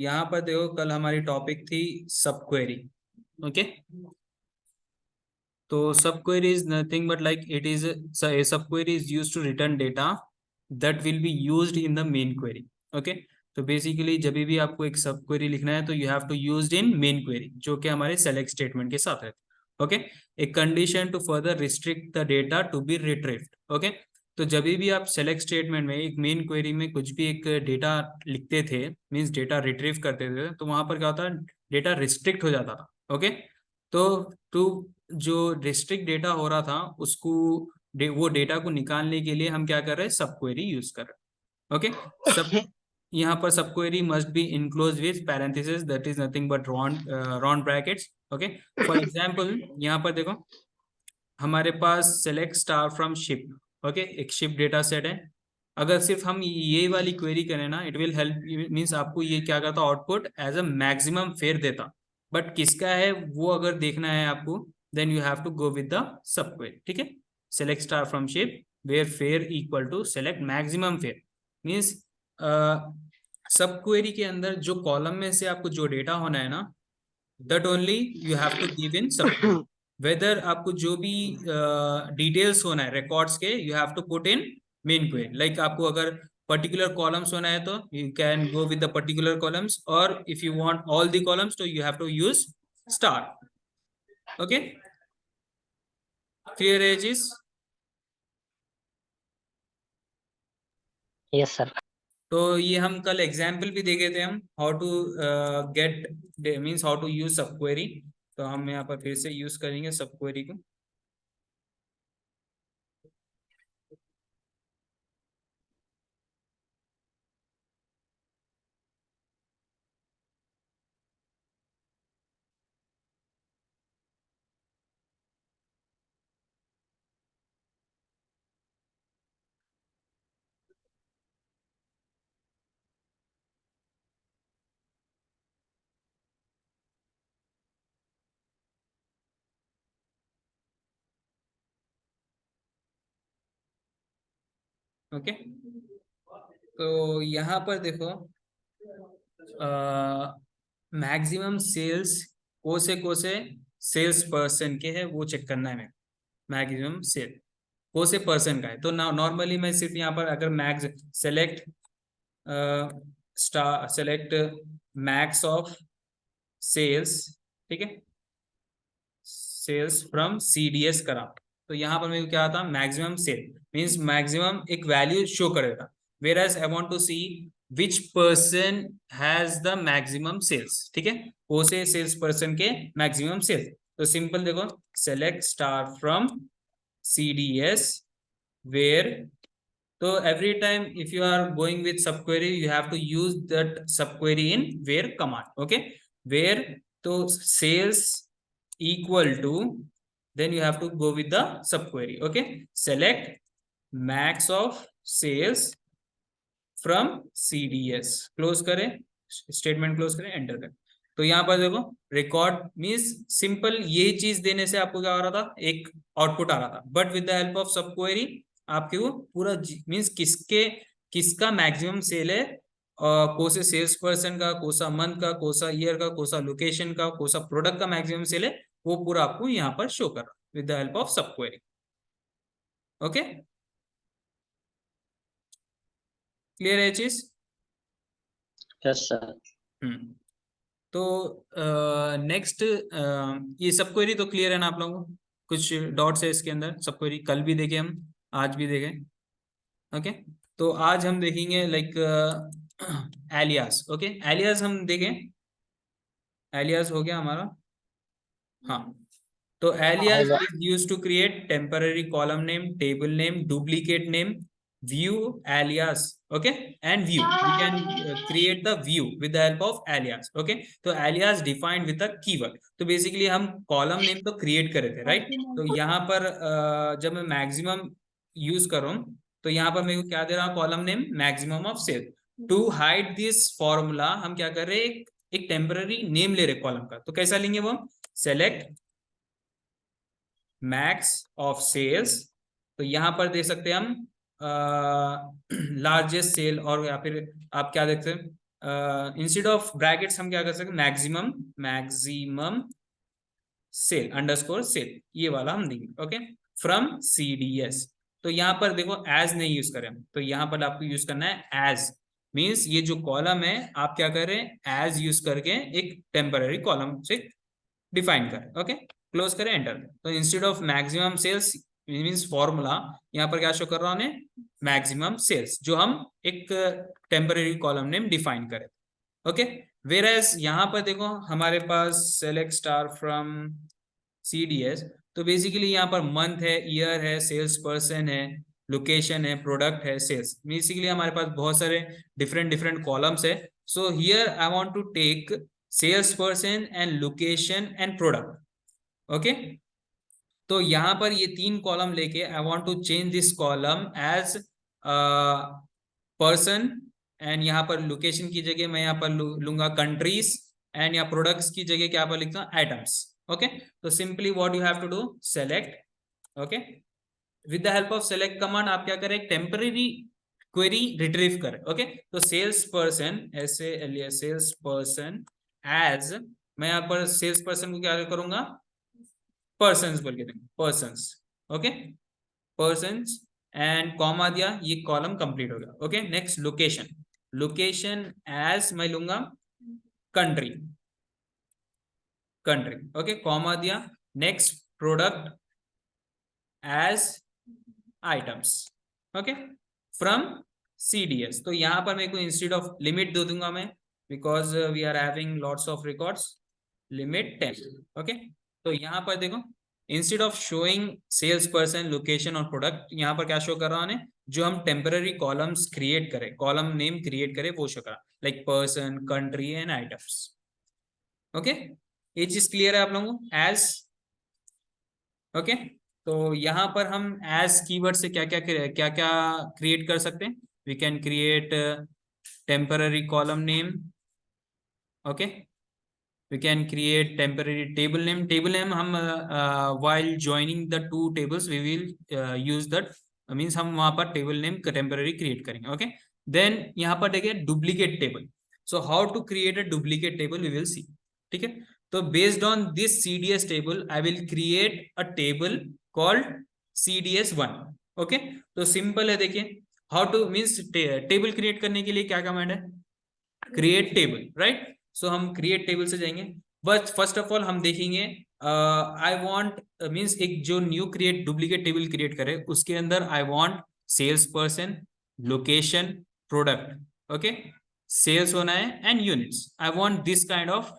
यहाँ पर देखो कल हमारी टॉपिक थी सब क्वेरी। ओके, तो sub query is nothing but like it is sub query is used to return data that will be used in the main query. Okay, तो बेसिकली जब भी आपको एक सब क्वेरी लिखना है तो you have to used in main query, जो कि हमारे सेलेक्ट स्टेटमेंट के साथ है। ओके, एक condition to further restrict the data to be retrieved. Okay, तो जब भी आप सेलेक्ट स्टेटमेंट में एक मेन क्वेरी में कुछ भी एक डेटा लिखते थे, मींस डेटा रिट्रीव करते थे, तो वहां पर क्या होता है, डेटा रिस्ट्रिक्ट हो जाता था। ओके, तो टू जो रिस्ट्रिक्ट डेटा हो रहा था उसको वो डेटा को निकालने के लिए हम क्या कर रहे हैं, सब क्वेरी यूज कर रहे हैं। ओके, सब यहाँ पर sub query must be enclose with parenthesis, that is nothing but round brackets. Okay, for example यहाँ पर देखो हमारे पास select star from ship. Okay, एक शिप डेटा सेट है। अगर सिर्फ हम ये वाली क्वेरी करें ना, इट विल हेल्प, मीन्स आपको ये क्या करता, output as a maximum fare देता। बट किसका है वो अगर देखना है आपको, then you have to go with the sub query. ठीक है, select star from ship where fare equal to select maximum fare, means sub query के अंदर जो कॉलम में से आपको जो डेटा होना है ना, that only you have to give in sub query. Weather आपको जो भी डिटेल्स होना है रिकॉर्ड्स के, you have to put in main query. Like आपको अगर पर्टिकुलर कॉलम्स होना है तो you can go with the particular columns, और if you want all the columns तो you have to use star. Okay, clear है चीज? Yes sir. तो ये हम कल एग्जाम्पल भी देखे थे, हम how to get means how to use sub query. तो हम यहाँ पर फिर से यूज करेंगे सब क्वेरी को। ओके, तो यहाँ पर देखो मैक्सिमम सेल्स को से सेल्स पर्सन के है वो चेक करना है हमें। मैक्सिमम सेल को से पर्सन का है, तो नॉर्मली मैं सिर्फ यहाँ पर अगर max select star select max of sales, ठीक है, सेल्स फ्रॉम सीडीएस करा, तो यहाँ पर मेरे को क्या आता, मैक्सिमम सेल मींस मैक्सिमम एक वैल्यू शो करेगा। Whereas I want to see which person has the maximum sales. ठीक है, वो से सेल्स पर्सन के मैक्सिमम सेल्स। तो सिंपल देखो, select star from CDS where, so every time if you are going with subquery you have to use that subquery in where command. Okay, where, so sales equal to, then you have to go with the subquery. Okay, select max of sales from CDS, close करें, statement close करें, enter करें। तो यहाँ पर देखो record means simple यही चीज देने से आपको क्या हो रहा था, एक आउटपुट आ रहा था। But with the help of सब क्वेरी आपके वो पूरा मीन्स किसका मैक्सिमम सेल है, कोसा सेल्स पर्सन का, कोसा मंथ का, कोसा ईयर का, कोसा लोकेशन का, कोसा प्रोडक्ट का मैक्सिमम सेल है, वो पूरा आपको यहाँ पर शो कर रहा है विद द हेल्प ऑफ सब क्वेरी। ओके, क्लियर है चीज? Yes sir. हम्म, तो नेक्स्ट ये सब क्वेरी तो क्लियर है ना आप लोगों को? कुछ डॉट्स है इसके अंदर, सब क्वेरी कल भी देखे हम, आज भी देखे। ओके, तो आज हम देखेंगे लाइक एलियास। ओके, एलियास हम देखें, एलियास हो गया हमारा। हाँ, तो alias is used to create temporary column name, table name, duplicate name, view, alias. Okay, and view, we can create the view with the help of alias. Okay, तो alias defined with a keyword। तो basically हम column name तो create करे थे, right? तो यहाँ पर जब मैं मैक्सिमम यूज करूँ तो यहाँ पर मेरे को क्या दे रहा, column name maximum of sale. To hide this formula हम क्या कर रहे हैं, एक टेम्पररी नेम ले रहे कॉलम का। तो कैसा लेंगे वो, सेलेक्ट मैक्स ऑफ सेल्स, तो यहां पर दे सकते हैं हम लार्जेस्ट सेल, और या फिर आप क्या देखते हैं, इंस्टेड ऑफ ब्रैकेट्स हम क्या कर सकते हैं, मैक्सिमम सेल अंडरस्कोर सेल, ये वाला हम देंगे। Okay, from CDS। तो यहाँ पर देखो एज नहीं यूज करें, तो यहाँ पर आपको यूज करना है एज, मीन्स ये जो कॉलम है आप क्या कर रहे हैं, एज यूज करके एक टेम्पररी कॉलम से डिफाइन करें। ओके, क्लोज करें, एंटर। तो instead of maximum sales means formula, यहाँ पर क्या शो कर रहा है, मैक्सिमम सेल्स, जो हम एक टेम्पररी कॉलम नेम डिफाइन करें। ओके, वेरएज यहाँ पर देखो हमारे पास सेलेक्ट स्टार फ्रॉम CDS, तो बेसिकली यहाँ पर मंथ है, ईयर है, सेल्स पर्सन है, लोकेशन है, प्रोडक्ट है, सेल्स, बेसिकली हमारे पास बहुत सारे डिफरेंट डिफरेंट कॉलम्स है। So here I want to take sales person and location and product. Okay, तो यहाँ पर ये 3 कॉलम लेके I want to change this column as person, and यहाँ पर लोकेशन की जगह मैं यहाँ पर लूंगा कंट्रीज, एंड यहाँ प्रोडक्ट्स की जगह क्या पर लिखता हूँ, आइटम्स। ओके, तो simply what you have to do, select. Okay, with the help of select command आप क्या करें, टेम्पररी क्वेरी रिट्रीव करें। ओके, तो sales person, SALES sales person as, मैं यहाँ पर सेल्स पर्सन को क्या करूंगा, पर्सन्स बोल के देंगे, persons. Okay, persons and comma दिया, ये कॉलम कंप्लीट हो गया। Okay, next location, location as मैं लूंगा कंट्री, कंट्री। ओके, कॉमा दिया, next product as items. Okay, from CDS। तो यहां पर मेरे को इंस्टेड ऑफ लिमिट दे दूंगा मैं, because we are having lots of records, limit 10। Okay, तो यहाँ पर देखो instead of showing sales person, location और प्रोडक्ट, यहाँ पर क्या शो कर रहा है, जो हम टेम्पररी कॉलम्स क्रिएट करें, कॉलम नेम क्रिएट करें, वो शो कर रहा, like person, country and items. Okay, ये चीज क्लियर है आप लोगों को, एज। ओके, तो यहाँ पर हम एज कीवर्ड से क्या क्या क्रिएट कर सकते हैं, we can create temporary column name. Okay, we can create temporary table name, हम while joining the two tables we will use that, means हम वहां पर table name temporary create करेंगे। ओके, then यहाँ पर देखिए duplicate table, so how to create a duplicate table we will see। ठीक है, तो based on this CDS table I will create a table called CDS1। Okay, तो simple है, देखिए how to means table create करने के लिए क्या कमांड है, create table, right? सो हम क्रिएट टेबल से जाएंगे, बट फर्स्ट ऑफ ऑल हम देखेंगे आई वांट मींस एक जो new create duplicate table create करे, उसके अंदर I want sales person, location, product. Okay, sales होना है and units, I want this kind of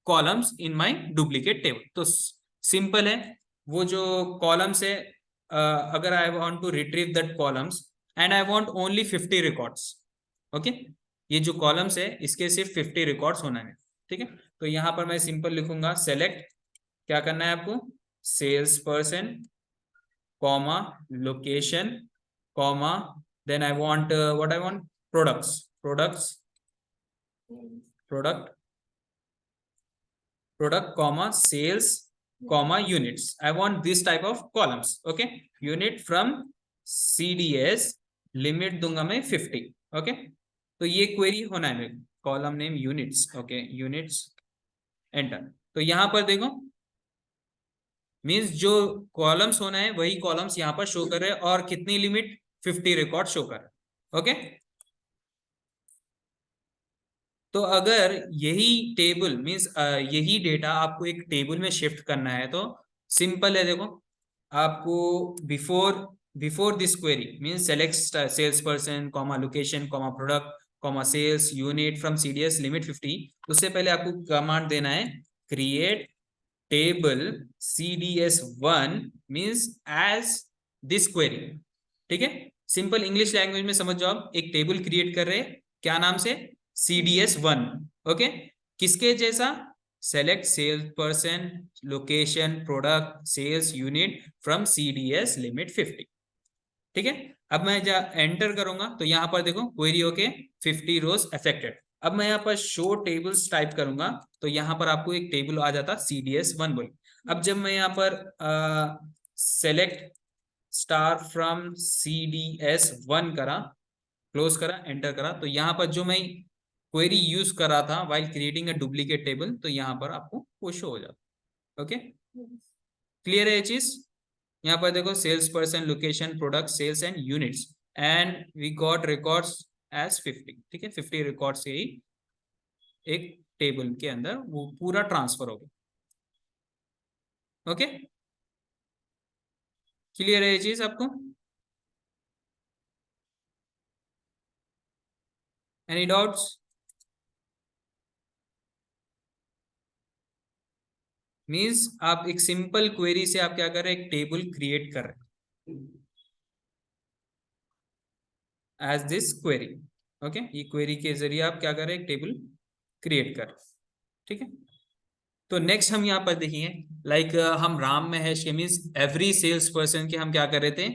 columns in my duplicate table. तो सिंपल है, वो जो कॉलम्स है अगर I want to retrieve that columns and I want only 50 records. Okay, ये जो कॉलम्स है इसके सिर्फ 50 रिकॉर्ड्स होना है। ठीक है, तो यहां पर मैं सिंपल लिखूंगा सेलेक्ट, क्या करना है आपको, sales person, comma, location, comma, then I want what I want, products, product comma sales comma units, I want this type of columns. Okay, unit from CDS, limit दूंगा मैं 50। ओके, तो ये query होना है मेरे, column name units. Okay, units, enter. तो यहां पर देखो मींस जो कॉलम्स होना है वही कॉलम्स यहां पर शो कर रहे हैं, और कितनी लिमिट, 50 रिकॉर्ड शो कर रहे हैं। ओके, तो अगर यही टेबल मींस यही डेटा आपको एक टेबल में शिफ्ट करना है, तो सिंपल है, देखो आपको before this query means select sales person, comma location, comma product, comma sales unit from CDS limit 50, उससे पहले आपको कमांड देना है create table CDS1 means as this query. ठीक है, सिंपल इंग्लिश लैंग्वेज में समझ जाओ, आप एक टेबल क्रिएट कर रहे हैं, क्या नाम से, CDS1। ओके, किसके जैसा, select sales person, location, product, sales unit from CDS limit 50। ठीक है, अब मैं जब एंटर करूंगा तो यहां पर देखो क्वेरी होके 50 रोज अफेक्टेड। अब मैं यहाँ पर शो टेबल्स टाइप करूंगा, तो यहाँ पर आपको एक टेबल आ जाता CDS1 बोल। अब जब मैं यहाँ पर सेलेक्ट स्टार फ्रॉम CDS1 करा, क्लोज करा, एंटर करा, तो यहाँ पर जो मैं क्वेरी यूज करा था while creating a duplicate table, तो यहाँ पर आपको वो शो हो जाता। ओके, क्लियर है ये चीज? यहाँ पर देखो sales person, location, product, sales and units, and we got records as 50। ठीक है, 50 रिकॉर्ड से ही एक टेबल के अंदर वो पूरा ट्रांसफर हो गया। ओके, क्लियर है ये चीज आपको? Any doubts? मीन्स आप एक सिंपल क्वेरी से आप क्या कर रहे हैं, एक टेबल क्रिएट कर रहे हैं एज दिस क्वेरी। ओके, ये क्वेरी के जरिए आप क्या कर रहे हैं, एक टेबल क्रिएट कर रहे हैं। ठीक है, तो नेक्स्ट हम यहाँ पर देखेंगे लाइक हम राम महेश के मीन्स एवरी सेल्स पर्सन के हम क्या कर रहे थे,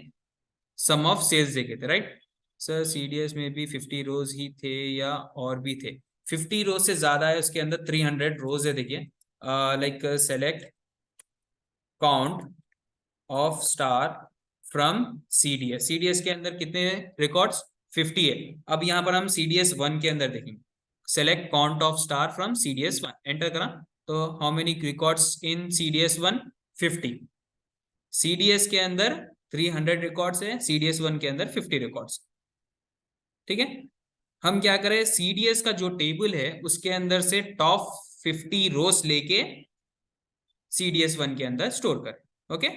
सम ऑफ सेल्स देखे थे, राइट सर? सीडीएस में भी 50 रोज ही थे या और भी थे? 50 रोज से ज्यादा है, उसके अंदर 300 रोज है। देखिए like select count of star from CDS. CDS के अंदर कितने रिकॉर्ड्स? 50 है। अब यहाँ पर हम सीडीएस 1 के अंदर देखेंगे, select count of star from CDS 1, enter करा तो how many records in CDS 1? 50। CDS के अंदर 300 रिकॉर्ड्स है, सीडीएस 1 के अंदर 50 रिकॉर्ड्स। ठीक है, हम क्या करें, सीडीएस का जो टेबल है उसके अंदर से टॉप 50 रोज लेके सीडीएस 1 के अंदर स्टोर करें। ओके,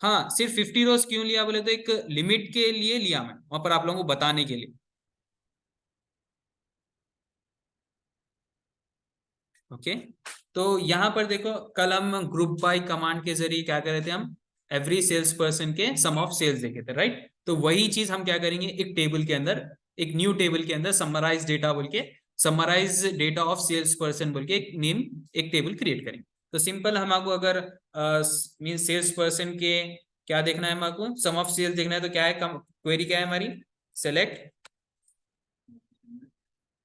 हाँ, सिर्फ 50 रोज क्यों लिया बोले तो एक लिमिट के लिए लिया मैं वहां पर आप लोगों को बताने के लिए। ओके, तो यहां पर देखो कल हम ग्रुप बाय कमांड के जरिए क्या कर रहे थे, हम एवरी सेल्स पर्सन के सम ऑफ सेल्स देखे थे, राइट? तो वही चीज हम क्या करेंगे, एक टेबल के अंदर, एक न्यू टेबल के अंदर समराइज डेटा बोल के, summarise data of sales person बोल के एक नेम, एक टेबल क्रिएट करेंगे। तो सिंपल हम आपको अगर मीन सेल्स पर्सन के क्या देखना है, हमको सम ऑफ सेल्स देखना है, तो क्या है, क्वेरी क्या है हमारी, select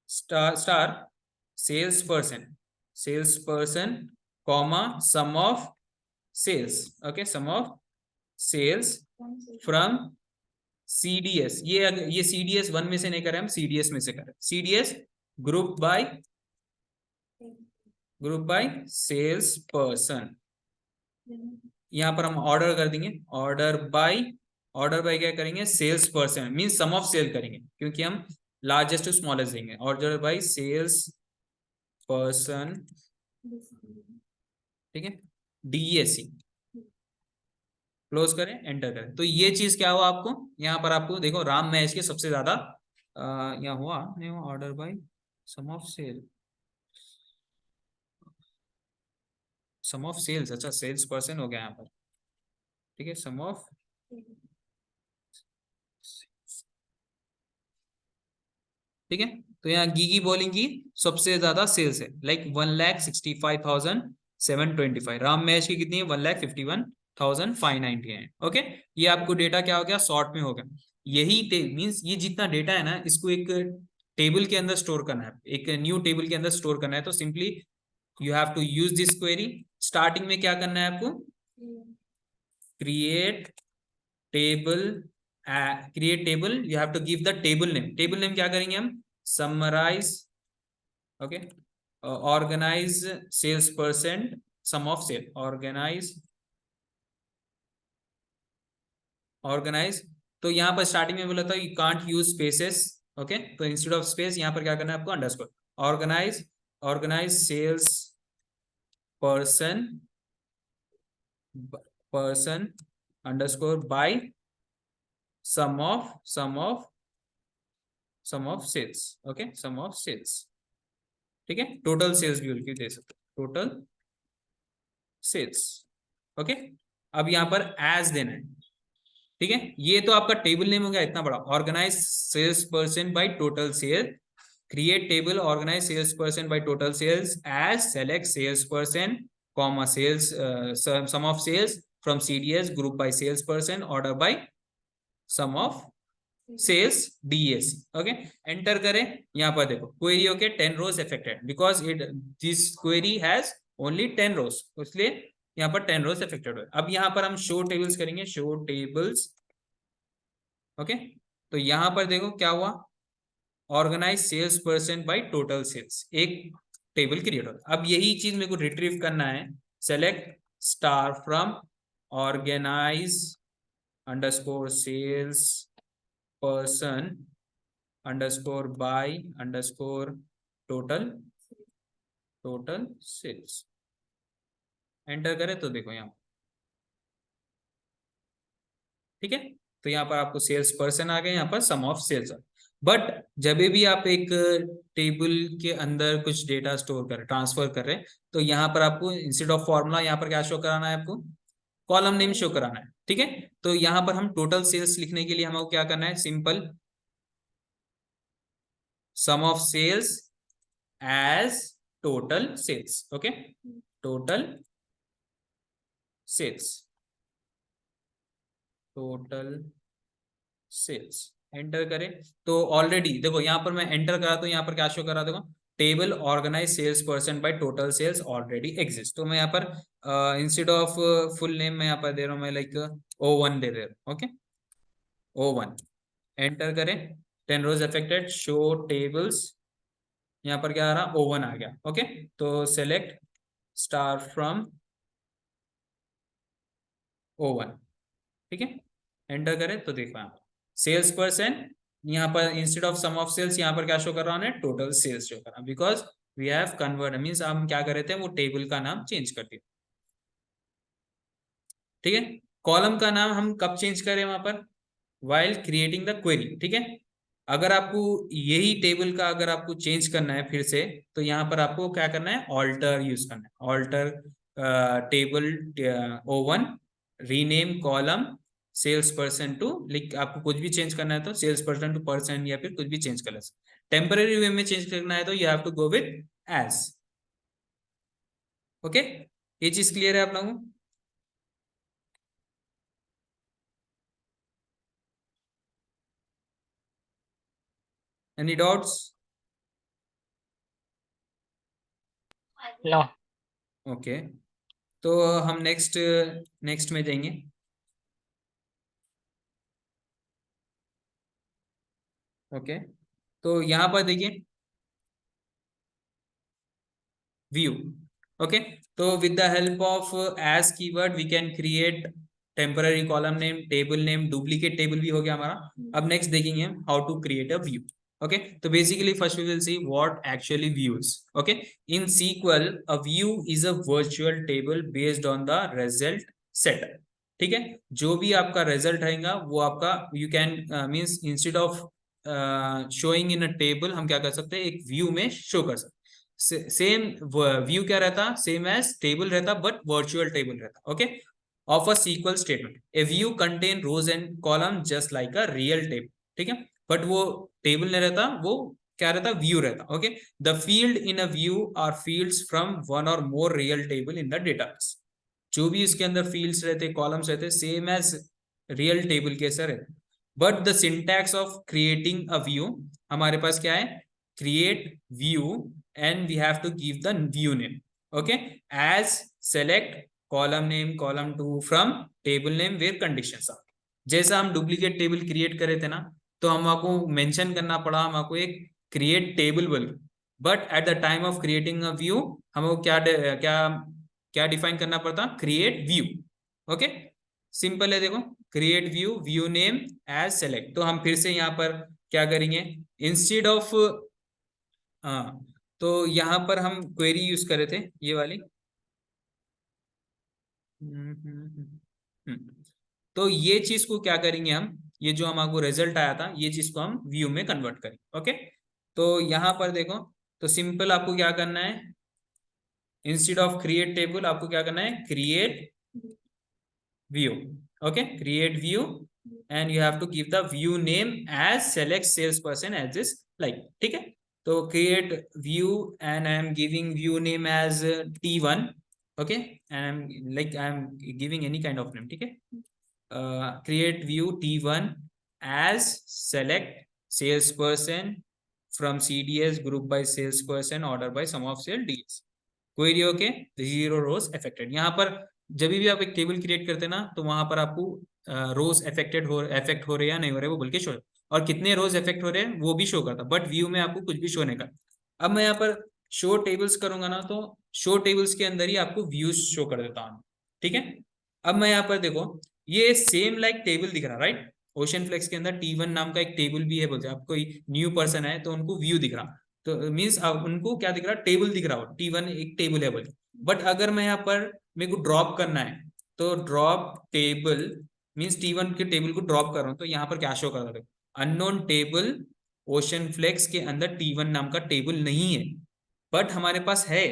star sales person comma sum of sales. Okay, sum of sales from CDS. ये सीडीएस 1 में से नहीं करें, हम सीडीएस में से करें। CDS group by sales person, यहां पर हम ऑर्डर कर देंगे, ऑर्डर बाय क्या करेंगे, sales person mean sum of sale करेंगे, क्योंकि हम लार्जेस्ट टू स्मॉलेस्ट देंगे। ऑर्डर बाय सेल्स पर्सन, ठीक है, डीएससी, क्लोज करें, एंटर करें। तो ये चीज क्या हुआ आपको, यहाँ पर आपको देखो राम महेश के सबसे ज्यादा यहाँ हुआ नहीं हुआ, order by sum of sale, sum of sales, अच्छा सेल्स पर्सन हो गया यहाँ पर। ठीक है, सम ऑफ, ठीक है, तो यहाँ गीगी बॉलिंग की सबसे ज्यादा सेल्स है, लाइक 1,65,725। राम महेश की कितनी है, 1,51,590 है। ओके, ये आपको डेटा क्या हो गया, शॉर्ट में हो गया। यही मीन्स ये जितना डेटा है ना, इसको एक टेबल के अंदर स्टोर करना है, एक न्यू टेबल के अंदर स्टोर करना है, तो simply you have to use this query. Starting में क्या करना है आपको, create table, you have to give the table name. Table name क्या करेंगे हम, summarize, okay, organize sales percent sum of sale, organize। तो यहाँ पर स्टार्टिंग में बोला था you can't use spaces, okay, तो इंस्टेड ऑफ स्पेस यहाँ पर क्या करना है आपको, underscore. Organise sales person underscore by sum of sales. Okay, sum of sales, ठीक है, टोटल सेल्स भी उनकी दे सकते, टोटल सेल्स। ओके, अब यहां पर एज देना है, ठीक है, ये तो आपका टेबल नेम हो गया इतना बड़ा, organise sales person by total sale, create table organise sales person by total sales as select sales person comma sales sum of sales from CDS group by sales person order by sum of sales DS. Okay, enter करें। यहाँ पर देखो query okay 10 rows affected because it this query has only 10 rows, इसलिए यहाँ पर 10 rows affected हुए। अब यहाँ पर हम शो टेबल्स करेंगे, शो टेबल्स। ओके, तो यहाँ पर देखो क्या हुआ, organise sales person by total sales, एक टेबल क्रिएट होता है। अब यही चीज मेरे को रिट्रीव करना है, select star from organise underscore sales person underscore by underscore total sales. Enter करें तो देखो यहाँ, ठीक है। तो यहाँ पर आपको सेल्स पर्सन आ गए, यहाँ पर सम ऑफ सेल्स। बट जब भी आप एक टेबल के अंदर कुछ डेटा स्टोर कर ट्रांसफर कर रहे हैं, तो यहाँ पर आपको इंस्टेड ऑफ फॉर्मूला यहाँ पर क्या शो कराना है, आपको कॉलम नेम शो कराना है, ठीक है। तो यहाँ पर हम टोटल सेल्स लिखने के लिए हमको क्या करना है, simple sum of sales as total sales, okay, total sales, total sales. Enter करें तो ऑलरेडी देखो यहाँ पर मैं एंटर करा तो यहाँ पर क्या शो करा, देखो table organise sales person by total sales already exist. तो मैं यहाँ पर इंस्टेड ऑफ फुल नेम मैं यहाँ पर दे रहा हूँ, मैं लाइक O1 दे रहा हूँ, ओके, O1। एंटर करें, 10 रोज अफेक्टेड, शो टेबल्स, यहाँ पर क्या आ रहा, O1 आ गया, ओके। तो सेलेक्ट स्टार फ्रॉम O1, ठीक है। एंटर करें तो देखो यहाँ सेल्स पर्सन, यहाँ पर instead of sum of sales यहाँ पर क्या शो कर रहा है, टोटल सेल्स शो कर रहा है, because we have convert, means हम क्या कर रहे थे, वो टेबल का नाम चेंज कर दिया, ठीक है। कॉलम का नाम हम कब चेंज करें, वहां पर वाइल क्रिएटिंग द क्वेरी, ठीक है। अगर आपको यही टेबल का अगर आपको चेंज करना है फिर से, तो यहाँ पर आपको क्या करना है, ऑल्टर यूज करना है, alter table O1 rename column sales person to, लिख आपको कुछ भी चेंज करना है तो सेल्स पर्सन टू पर्सन या फिर कुछ भी चेंज करना है। टेम्पररी वे में चेंज करना है तो you have to go with as, okay. ये चीज क्लियर है आप लोगों को? Any doubts? नो। ओके, तो हम नेक्स्ट में जाएंगे। ओके, तो यहाँ पर देखिए व्यू, ओके। तो with the help of as keyword we can create temporary column name, table name, duplicate table भी हो गया हमारा। अब नेक्स्ट देखेंगे हम how to create a view, okay. तो basically first we will see what actually views, okay. In SQL a view is a virtual table based on the result set, ठीक है। जो भी आपका रिजल्ट रहेगा वो आपका you can means instead of showing in a table, हम क्या कर सकते हैं, एक व्यू में शो कर सकते हैं। सेम व्यू क्या रहता, सेम एज टेबल रहता, बट वर्चुअल टेबल रहता, okay, of a SQL statement. A view contain rows and column just like a real table, ठीक है। बट वो टेबल नहीं रहता, वो क्या रहता, व्यू रहता, okay. The field in a view are fields from one or more real table in the database. जो भी इसके अंदर फील्ड्स रहते, कॉलम्स रहते, सेम एज रियल टेबल के सर रहते। But the syntax of creating a view, हमारे पास क्या है, create view and we have to give the view name, okay, as select column name column 2 from table name where conditions are। जैसा हम duplicate table create करे थे ना, तो हम आपको मेंशन करना पड़ा हमको एक क्रिएट टेबल बोल, but at the time of creating a view हमको क्या क्या क्या डिफाइन करना पड़ता, क्रिएट व्यू, ओके। सिंपल है, देखो create view, view name as select. तो हम फिर से यहाँ पर क्या करेंगे, इंस्टेड ऑफ हाँ, तो यहाँ पर हम क्वेरी यूज कर रहे थे ये वाली, तो ये चीज को क्या करेंगे हम, ये जो हमको रिजल्ट आया था ये चीज को हम व्यू में कन्वर्ट करेंगे, ओके। तो यहाँ पर देखो, तो सिंपल आपको क्या करना है, इंस्टेड ऑफ क्रिएट टेबल आपको क्या करना है, create view, okay, create view and you have to give the view name as select sales person as this, like, ठीक है। तो create view and I am giving view name as T1, okay, and I am giving any kind of name, ठीक है। Create view T1 as select salesperson from CDS group by salesperson order by sum of sale DS, query, okay, 0 rows affected। यहाँ पर जब भी आप एक table create करते हैं ना, तो वहां पर आपको रोज अफेक्ट हो रहे या नहीं हो रहे वो बोल के शो। और कितने रोज इफेक्ट हो रहे हैं वो भी शो करता, बट व्यू में आपको कुछ भी शो नहीं करता। अब मैं यहाँ पर शो टेबल्स करूंगा ना, तो शो टेबल्स के अंदर ही आपको व्यूज शो कर देता हूँ, ठीक है। अब मैं यहाँ पर देखो, ये सेम लाइक टेबल दिख रहा, राइट। ओशन फ्लेक्स के अंदर T1 नाम का एक टेबल भी है, बोलते हैं आप कोई न्यू पर्सन है तो उनको व्यू दिख रहा, तो मीन्स उनको क्या दिख रहा, टेबल दिख रहा हो, T1 एक टेबल है बोलते। बट अगर मैं यहाँ पर मेरे को ड्रॉप करना है, तो ड्रॉप टेबल मीन्स T1 के टेबल को ड्रॉप कर रहा हूँ, तो यहाँ पर क्या शो कर रहा है, अननोन टेबल ओशन फ्लेक्स के अंदर T1 नाम का टेबल नहीं है, बट हमारे पास है।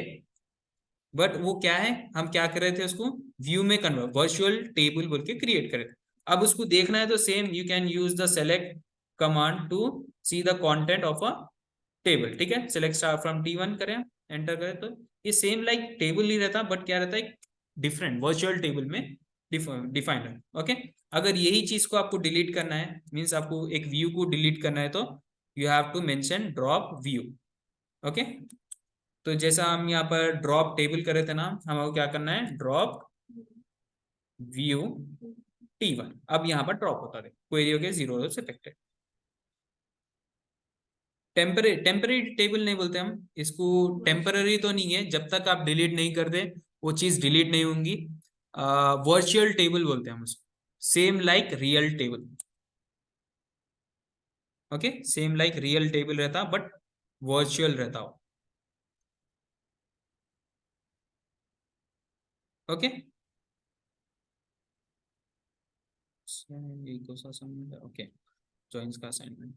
बट वो क्या है, हम क्या कर रहे थे, उसको व्यू में कन्वर्ट, वर्चुअल टेबल बोल के क्रिएट करे थे। अब उसको देखना है तो same you can use the select command to see the content of a table, ठीक है। सेलेक्ट स्टार फ्रॉम T1 करें, एंटर करें, तो ये सेम लाइक टेबल ही रहता, बट क्या रहता है, डिफरेंट वर्चुअल टेबल में डिफाइंड है, ओके। अगर यही चीज को आपको डिलीट करना है, मीन्स आपको एक व्यू को डिलीट करना है, तो you have to mention drop view, okay. तो जैसा हम यहाँ पर ड्रॉप टेबल कर रहे थे ना, हमको क्या करना है, ड्रॉप व्यू T1। अब यहाँ पर ड्रॉप होता है, क्वेरी हो गया 0 रोज इफेक्टेड। टेम्पररी टेबल नहीं बोलते हम इसको, टेम्पररी तो नहीं है, जब तक आप डिलीट नहीं कर दे वो चीज डिलीट नहीं होंगी। वर्चुअल टेबल बोलते हैं हम उसको, same like real table, okay. Same like real table रहता बट वर्चुअल रहता हो, ओके। ओके, जॉइंस का असाइनमेंट,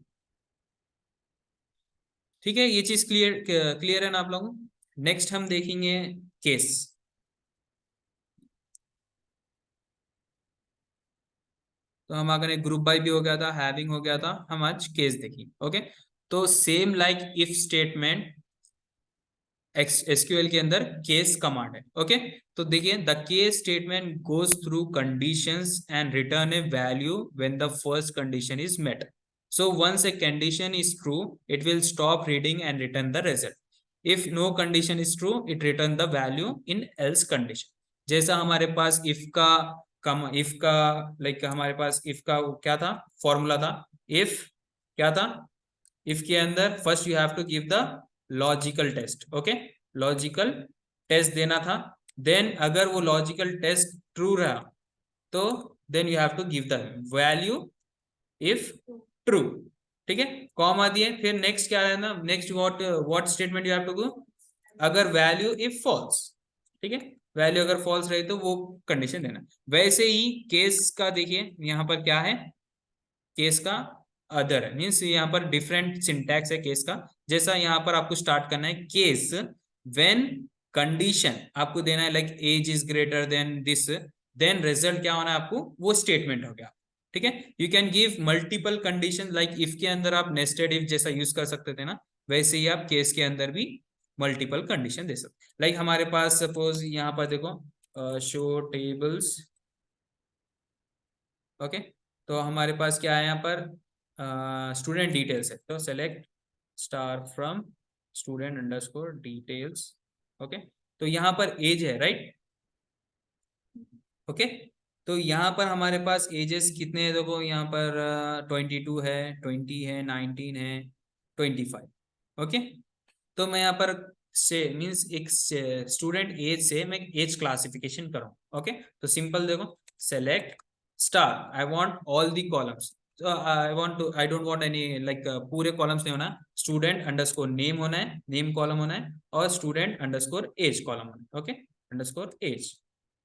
ठीक है। ये चीज क्लियर क्लियर है ना आप लोगों को। नेक्स्ट हम देखेंगे केस। तो हम अगर एक ग्रुप बाय भी हो गया था, हैविंग हो गया था, हम आज केस देखेंगे, ओके। तो same like if statement SQL के अंदर केस कमांड है, ओके। तो देखिए, the case statement goes through conditions and return a value when the first condition is met. So once a condition is true, it will stop reading and return the result. If no condition is true, it return the value in else condition. जैसा हमारे पास if का like हमारे पास if का क्या था, formula था, if क्या था, इफ के अंदर first you have to give the logical test, okay. Logical test देना था, देन अगर वो लॉजिकल टेस्ट ट्रू रहा, तो then you have to give the value if true, ठीक है। कॉमा दिए, फिर नेक्स्ट क्या है ना, next what statement you have to do, अगर वैल्यू इफ फॉल्स, ठीक है। वैल्यू अगर फॉल्स रही तो वो कंडीशन देना। वैसे ही केस का देखिए, यहाँ पर क्या है, केस का अदर है, मीन्स यहाँ पर डिफरेंट सिंटैक्स है केस का। जैसा यहाँ पर आपको स्टार्ट करना है, केस व्हेन कंडीशन आपको देना है like age is greater than this, then result क्या होना है आपको, वो स्टेटमेंट हो गया, ठीक है। You can give multiple condition, like if के अंदर आप नेस्टेड इफ जैसा यूज कर सकते थे ना, वैसे ही आप केस के अंदर भी मल्टीपल कंडीशन दे सकते। लाइक हमारे पास सपोज यहाँ पर देखो, शो टेबल्स, ओके। तो हमारे पास क्या है यहाँ पर, स्टूडेंट डिटेल्स है, तो select star from student underscore details, okay. तो यहाँ पर एज है, राइट, ओके। तो यहाँ पर हमारे पास एजेस कितने हैं, देखो यहाँ पर 22 है, 20 है, 19 है, 25, ओके। तो मैं यहाँ पर से मीन्स एक स्टूडेंट एज से मैं एज क्लासिफिकेशन करूँ, ओके। तो सिंपल देखो, select star, I want all the columns, I don't want any like पूरे कॉलम्स नहीं होना, स्टूडेंट अंडरस्कोर नेम होना है, नेम कॉलम होना है, और स्टूडेंट अंडरस्कोर एज कॉलम होना है, ओके। अंडरस्कोर एज,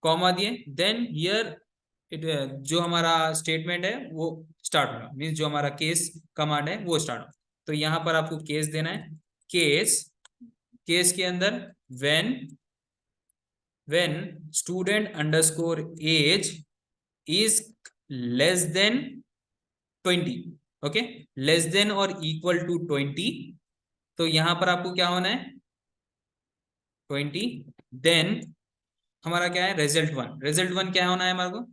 कॉमा दिए, देन हियर इट, जो हमारा स्टेटमेंट है वो स्टार्ट होगा, मीन्स जो हमारा केस कमांड है वो स्टार्ट होगा। तो यहाँ पर आपको केस देना है, केस, केस के अंदर when student underscore age is less than 20, okay, less than और इक्वल टू 20, तो यहां पर आपको क्या होना है, 20, देन हमारा क्या है, रिजल्ट वन क्या होना है हमारे को,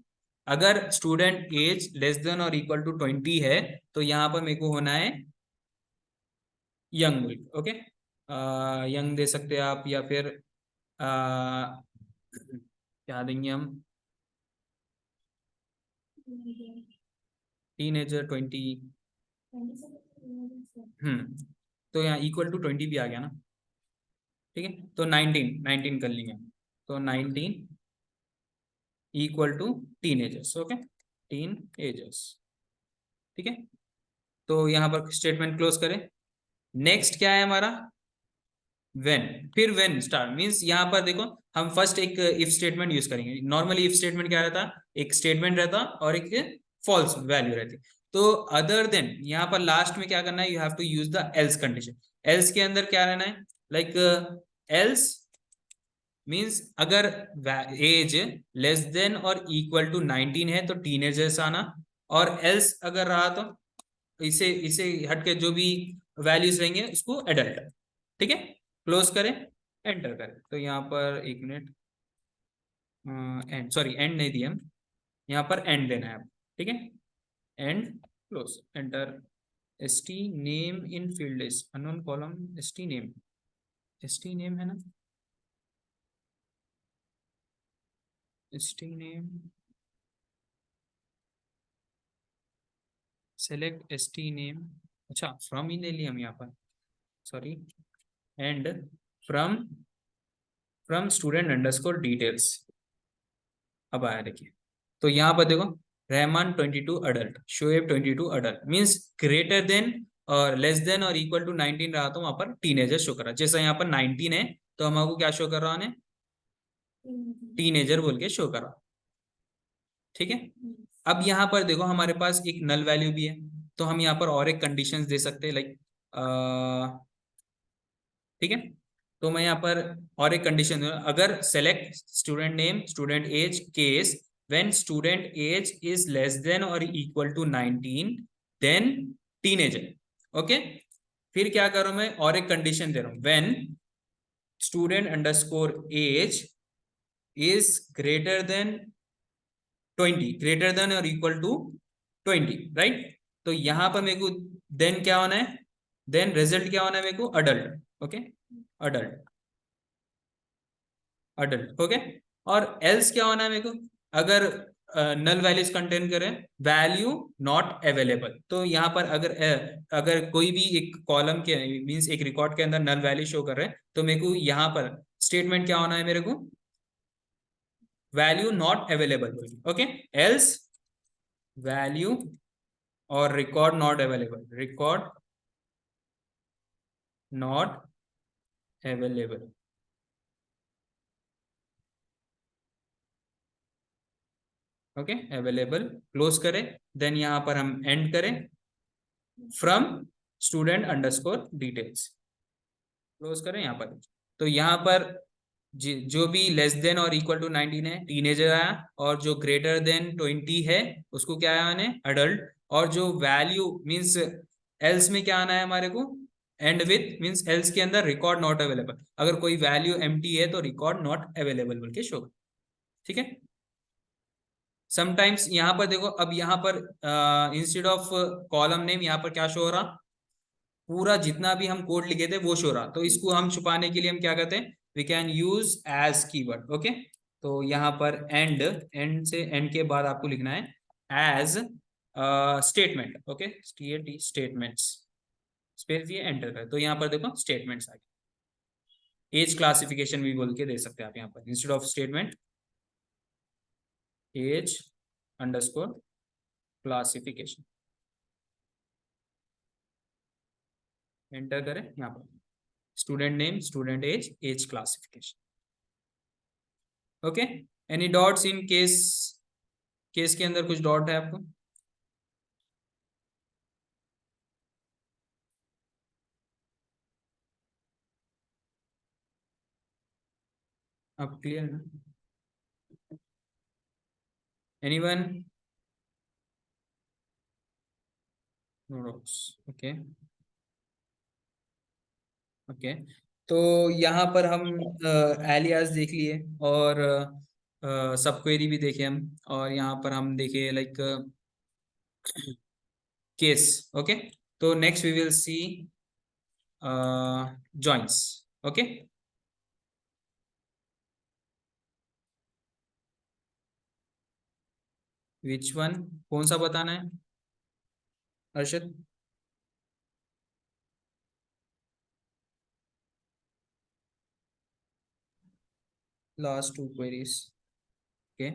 अगर स्टूडेंट एज लेस देन और इक्वल टू 20 है, तो यहाँ पर मेरे को होना है यंग, ओके। यंग दे सकते हैं आप, या फिर क्या देंगे हम, टीनेजर 20, तो यहाँ इक्वल टू 20 भी आ गया ना, ठीक है। तो 19 कर लेंगे, तो 19 equal to teenagers, okay, teenagers, ठीक है। तो यहाँ पर स्टेटमेंट क्लोज करें। नेक्स्ट क्या है हमारा, व्हेन, फिर व्हेन स्टार्ट मींस यहाँ पर देखो हम फर्स्ट एक इफ स्टेटमेंट यूज करेंगे। नॉर्मली इफ स्टेटमेंट क्या रहता, एक स्टेटमेंट रहता और एक फॉल्स वैल्यू रहती। तो अदर देन यहाँ पर लास्ट में क्या करना है, you have to use the else condition. Else के अंदर क्या रहना है, लाइक एल्स मींस अगर एज लेस देन और इक्वल टू 19 है तो टीनेजर्स आना, और एल्स अगर रहा तो इसे इसे हटके जो भी वैल्यूज रहेंगे उसको एडल्ट, ठीक है। क्लोज करें, एंटर करें। तो यहाँ पर एक मिनट, एंड सॉरी एंड नहीं दिया हम, यहाँ पर एंड देना है, ठीक है। And close, enter. st name in field list unknown column, st name है ना, st name select st name, अच्छा फ्रॉम ही ले लिया हम यहाँ पर, sorry, and from student underscore details. अब आया देखिए, तो यहाँ पर देखो Rahman 22 adult, Shoaib 22 adult means greater than और लेस देन और इक्वल टू 19 रहा तो वहां पर टीनेजर शो कर रहा है। जैसा यहाँ पर 19 है तो हमको क्या शो कर रहा है, टीनेजर बोल के शो कर रहा, ठीक है। अब यहाँ पर देखो हमारे पास एक नल वैल्यू भी है, तो हम यहाँ पर और एक कंडीशंस दे सकते हैं, लाइक ठीक है। तो मैं यहाँ पर और एक कंडीशन दूंगा, अगर select student name student age case when student age is less than और equal to 19 then teenager, okay. फिर क्या करूं मैं, और एक कंडीशन दे रहा हूं, when student underscore age is greater than 20, greater than और इक्वल टू 20, राइट। तो यहां पर मेरे को देन क्या होना है, देन रिजल्ट क्या होना है मेरे को, adult, okay, adult, adult, okay. और एल्स क्या होना है मेरे को, अगर नल वैल्यूज कंटेन करें वैल्यू नॉट अवेलेबल, तो यहाँ पर अगर कोई भी एक कॉलम के मींस एक रिकॉर्ड के अंदर नल वैल्यू शो कर रहे हैं तो मेरे को यहाँ पर स्टेटमेंट क्या होना है मेरे को, value not available, okay. Else value और record not available, record not available, okay, available, close करें। देन यहां पर हम एंड करें, from student underscore details, close करें यहाँ पर। तो यहाँ पर जो भी लेस देन और इक्वल टू 19 है टीनेजर आया, और जो ग्रेटर देन 20 है उसको क्या आया, अडल्ट। और जो वैल्यू मींस एल्स में क्या आना है हमारे को, एंड विथ मींस एल्स के अंदर रिकॉर्ड नॉट अवेलेबल, अगर कोई वैल्यू एम्प्टी है तो रिकॉर्ड नॉट अवेलेबल बोल के शो, ठीक है। समटाइम्स यहाँ पर देखो, अब यहाँ पर इंस्टेड ऑफ कॉलम नेम यहाँ पर क्या शो हो रहा, पूरा जितना भी हम कोड लिखे थे वो शो रहा। तो इसको हम छुपाने के लिए हम क्या करते हैं, we can use as keyword, okay. तो यहाँ पर एंड से एंड के बाद आपको लिखना है as statement, okay, statements, space दिए एंटर कर। तो यहाँ पर देखो स्टेटमेंट्स आ गए। एज क्लासिफिकेशन भी बोल के दे सकते हैं आप यहाँ पर, instead of statement as underscore classification, enter करें यहाँ पर, student name student age as classification, okay. Any doubts in case, case के अंदर कुछ डॉट है आपको, आप क्लियर ना, anyone, no doubts, okay, okay. तो यहाँ पर हम एलियास देख लिए, और सब क्वेरी भी देखे हम, और यहाँ पर हम देखे लाइक केस, ओके। तो next we will see joints, okay. Which one, कौन सा बताना है अर्षद, लास्ट 2 क्वेरीज। ओके,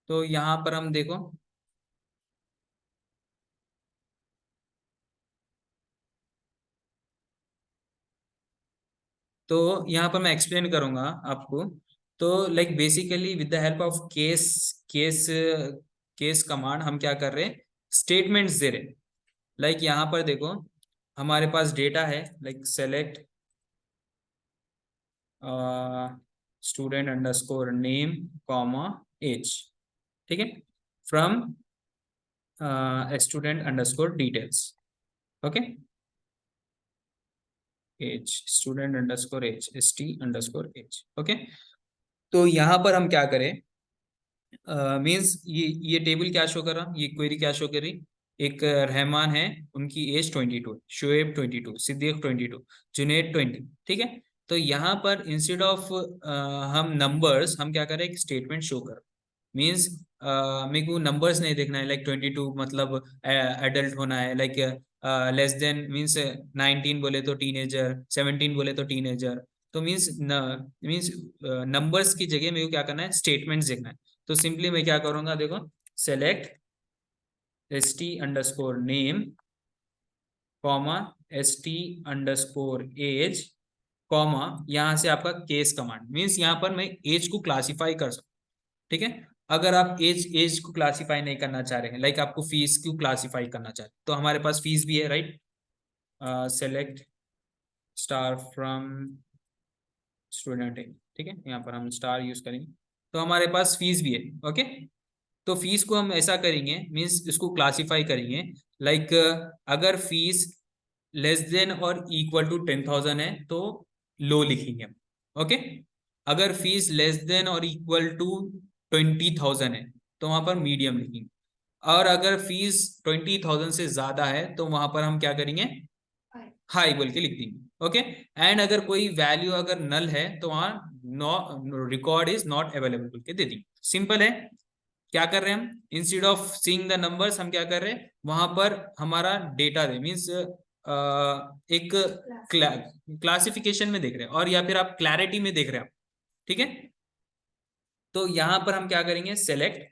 तो यहाँ पर हम देखो, तो यहाँ पर मैं एक्सप्लेन करूंगा आपको। तो like basically with the help of case case command हम क्या कर रहे हैं, स्टेटमेंट्स दे रहे हैं। लाइक यहाँ पर देखो, हमारे पास डेटा है, like select student underscore name comma age, ठीक है, from student underscore details. Okay, as student underscore age st underscore age. Okay, तो यहाँ पर हम क्या करें, मीन्स ये टेबल क्या शो कर रहा, ये क्वेरी क्या शो कर रही, एक रहमान है, उनकी एज 22, शोएब 22, सिद्दीक 22, जुनेद 20, ठीक है। तो यहाँ पर इंस्टेड ऑफ हम नंबर्स, हम क्या करें, एक स्टेटमेंट शो कर, मीन्स मेरे को नंबर्स नहीं देखना है, लाइक 22 मतलब एडल्ट होना है, लाइक लेस देन मीन्स 19 बोले तो टीनेजर, 17 बोले तो टीनेजर। तो मीन्स नंबर्स की जगह मेरे को क्या करना है, स्टेटमेंट्स देखना है। तो सिंपली मैं क्या करूंगा, देखो, select st underscore name comma st underscore age comma, यहाँ से आपका केस कमांड, मीन्स यहाँ पर मैं एज को क्लासिफाई कर सकता हूँ, ठीक है। अगर आप एज को क्लासिफाई नहीं करना चाह रहे हैं, लाइक आपको फीस क्यों क्लासिफाई करना चाह रहे हैं, तो हमारे पास फीस भी है, right. Select star from student, ठीक है, यहाँ पर हम स्टार यूज करेंगे, तो हमारे पास फीस भी है। ओके, तो फीस को हम ऐसा करेंगे, मीन्स इसको क्लासिफाई करेंगे, लाइक अगर फीस लेस देन और इक्वल टू 10,000 है तो लो लिखेंगे हम। ओके, अगर फीस लेस देन और इक्वल टू 20,000 है तो वहां पर मीडियम लिखेंगे, और अगर फीस 20,000 से ज्यादा है तो वहां पर हम क्या करेंगे, हाई बोल के लिख देंगे। ओके, एंड अगर कोई वैल्यू अगर नल है तो वहां no record is not available बोल के दे देंगे। सिंपल है। क्या कर रहे हैं हम, instead of seeing the numbers हम क्या कर रहे हैं, वहां पर हमारा डेटा दे, मीन्स एक क्लासिफिकेशन में देख रहे हैं, और या फिर आप क्लैरिटी में देख रहे हैं आप, ठीक है। तो यहां पर हम क्या करेंगे, सेलेक्ट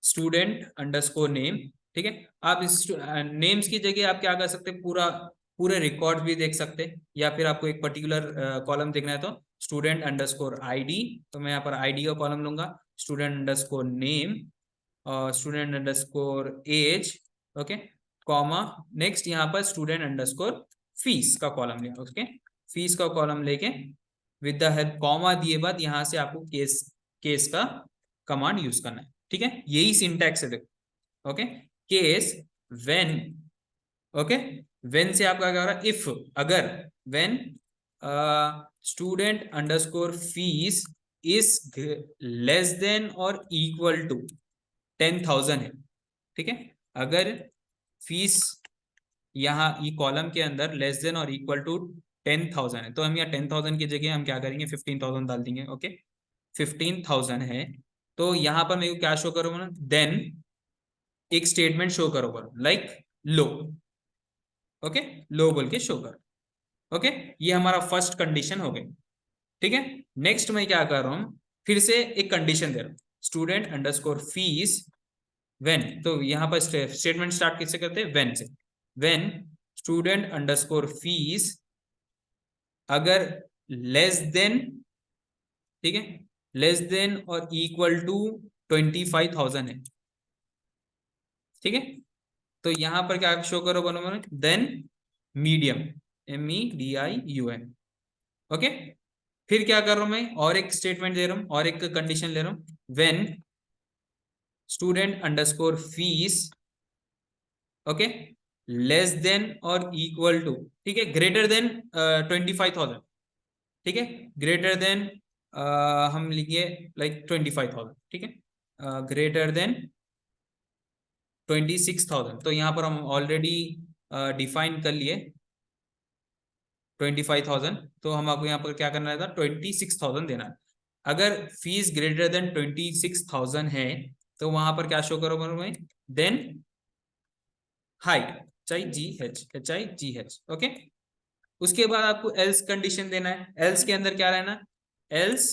स्टूडेंट अंडरस्कोर नेम, ठीक है। आप इस नेम्स की जगह आप क्या कर सकते हैं, पूरे रिकॉर्ड भी देख सकते हैं, या फिर आपको एक पर्टिकुलर कॉलम देखना है तो स्टूडेंट अंडरस्कोर आईडी, तो मैं यहाँ पर आईडी का कॉलम लूंगा, स्टूडेंट अंडरस्कोर नेम और student underscore age, okay, comma, next यहाँ पर स्टूडेंट अंडरस्कोर फीस का कॉलम लिया, ओके, फीस का कॉलम लेके विद द हेल्प कॉमा दिए बाद यहाँ से आपको केस का कमांड यूज करना है, ठीक है। यही सिंटैक्स है, देखो, okay, case when, okay, when से आपका क्या हो रहा है, इफ, अगर, when student underscore fees is less than और इक्वल टू 10,000 है, ठीक है। अगर फीस यहाँ ये कॉलम के अंदर लेस देन और इक्वल टू 10,000 है, तो हम यहाँ 10,000 की जगह हम क्या करेंगे, 15,000 डाल देंगे। ओके, 15,000 है, तो यहाँ पर मेरे को क्या शो करोगे ना, देन एक स्टेटमेंट शो करोगे, लाइक लो, ओके, लो बोल के शो करो। ओके, ये हमारा फर्स्ट कंडीशन हो गई, ठीक है। नेक्स्ट मैं क्या कर रहा हूँ, फिर से एक कंडीशन दे रहा हूँ, स्टूडेंट अंडरस्कोर फीस व्हेन, तो यहाँ पर स्टेटमेंट स्टार्ट किससे करते हैं, व्हेन से, व्हेन स्टूडेंट अंडरस्कोर फीस अगर लेस देन, ठीक है, लेस देन और इक्वल टू 25,000 है, ठीक है। तो यहां पर क्या शो करो, बनो देन मीडियम, MEDIUM, ओके। फिर क्या कर रहा हूं मैं, और एक स्टेटमेंट दे रहा हूं, और एक कंडीशन ले रहा हूं, when student underscore fees, okay, less than और इक्वल टू, ठीक है, ग्रेटर देन 25,000, ठीक है, ग्रेटर देन हम लिखिए लाइक 25,000, ठीक है, ग्रेटर देन 26,000, तो यहाँ पर हम ऑलरेडी डिफाइन कर लिए 25,000, तो हम आपको यहाँ पर क्या करना था, 26,000 देना है। अगर फीस ग्रेटर देन 26,000 है तो वहां पर क्या शो करो, देन हाइट HIGH, ओके, उसके बाद आपको एल्स कंडीशन देना है। एल्स के अंदर क्या रहना है, एल्स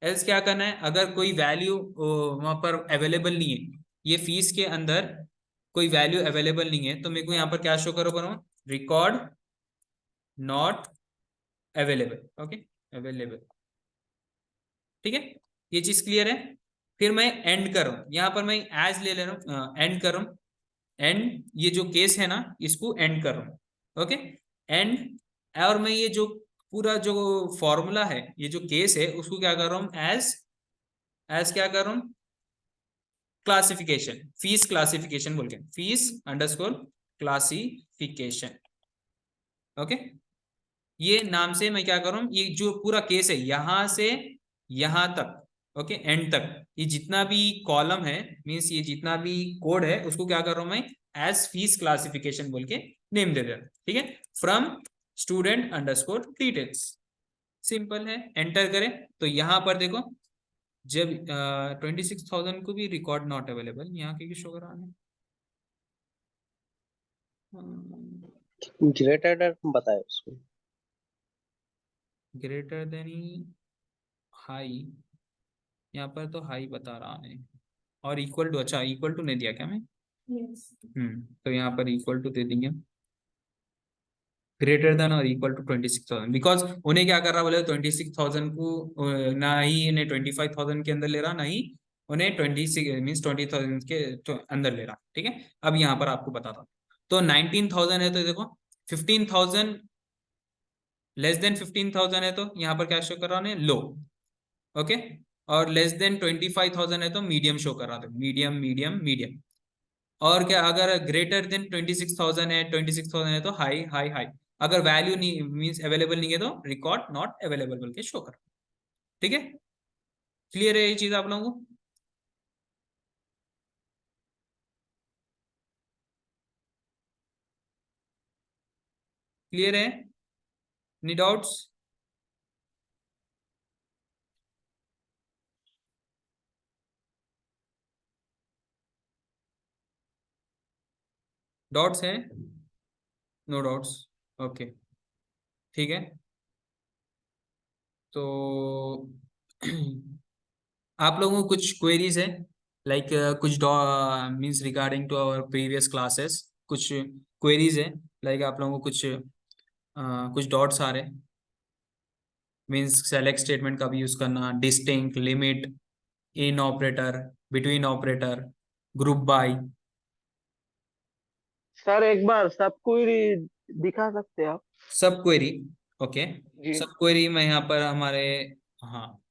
एल्स क्या करना है, अगर कोई वैल्यू वहां पर अवेलेबल नहीं है, ये फीस के अंदर कोई वैल्यू अवेलेबल नहीं है, तो मेरे को यहाँ पर क्या शो करो करो, record not available. Okay, available, ठीक है, ये चीज क्लियर है। फिर मैं एंड कर रहा हूँ, यहाँ पर मैं एज ले रहा हूँ, एंड कर रहा हूँ, एंड ये जो केस है ना इसको एंड कर रहा हूँ। ओके, एंड, और मैं ये जो पूरा जो फॉर्मूला है, ये जो केस है, उसको क्या कर रहा हूँ, एज क्या कर रहा हूँ, क्लासिफिकेशन, फीस क्लासिफिकेशन बोल के, फीस अंडरस्कोर क्लासिफिकेशन। ओके, ये नाम से मैं क्या कर रहा हूँ, ये जो पूरा केस है यहां से यहां तक, ओके, एंड तक, ये जितना भी कॉलम है, मींस ये जितना भी कोड है, उसको क्या कर रहा हूं मैं, एज फीस क्लासिफिकेशन बोल के नेम दे दे रहा हूं, ठीक है, from student underscore details. Simple है, एंटर करें तो यहां पर देखो, जब 26,000 को भी रिकॉर्ड नॉट अवेलेबल यहाँ के शो करा है। ग्रेटर देन बताए उसको। ग्रेटर देन हाई, यहाँ पर तो हाई बता रहा है, और इक्वल टू, अच्छा इक्वल टू नहीं दिया क्या मैं, तो यहाँ पर इक्वल टू दे देंगे, ग्रेटर देन और इक्वल टू 26,000, बिकॉज उन्हें क्या कर रहा बोले, 26,000 को ना ही इन्हें 25,000 के अंदर ले रहा, ना ही उन्हें 26 मीन्स 20,000 के अंदर ले रहा, ठीक है। अब यहाँ पर आपको बताता हूँ, तो 19,000 है तो देखो 15,000 लेस देन 15,000 है तो यहाँ पर क्या शो कर रहा है, लो, ओके, और लेस देन 25,000 है तो मीडियम शो कर रहा था, मीडियम मीडियम मीडियम, और क्या अगर ग्रेटर देन 26,000 है, 26,000 है तो हाई हाई हाई, अगर वैल्यू नहीं मींस अवेलेबल नहीं है तो रिकॉर्ड नॉट अवेलेबल बोल के शो कर, ठीक है। क्लियर है ये चीज आप लोगों को, क्लियर है, नी डाउट्स? डाउट्स है, नो डाउट्स, ओके, ठीक है। तो आप लोगों को कुछ क्वेरीज है, लाइक कुछ means regarding to our previous classes, कुछ क्वेरीज है, लाइक आप लोगों को कुछ डॉट्स आ रहे, मीन्स सेलेक्ट स्टेटमेंट का भी यूज करना, distinct, limit, in operator, between operator, group by. Sir एक बार सब क्वेरी दिखा सकते हैं आप? सब क्वेरी, ओके, जी। सब क्वेरी मैं यहाँ पर हमारे, हाँ,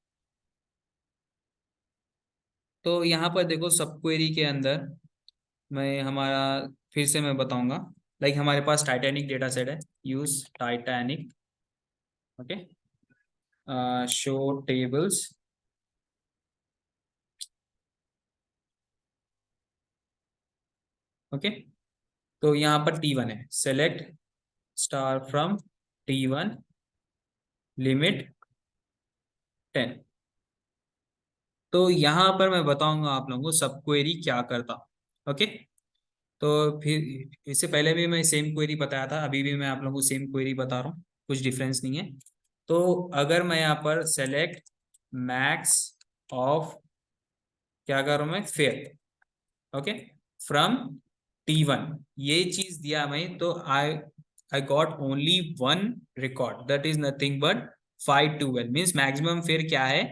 तो यहाँ पर देखो सब क्वेरी के अंदर मैं हमारा, फिर से मैं बताऊंगा, लाइक हमारे पास टाइटैनिक डेटा सेट है, use Titanic, okay, show tables, okay, तो यहाँ पर T1 है, select star from T1 limit 10। तो यहाँ पर मैं बताऊंगा आप लोगों को सब क्वेरी क्या करता, ओके। तो फिर इससे पहले भी मैं सेम क्वेरी बताया था, अभी भी मैं आप लोगों को सेम क्वेरी बता रहा हूँ, कुछ डिफरेंस नहीं है। तो अगर मैं यहाँ पर सेलेक्ट मैक्स ऑफ, क्या कर रहा हूँ मैं, फेयर, ओके, फ्रॉम T1, ये चीज दिया मैं, तो I got only one record, that is nothing but 512, means maximum fare क्या है,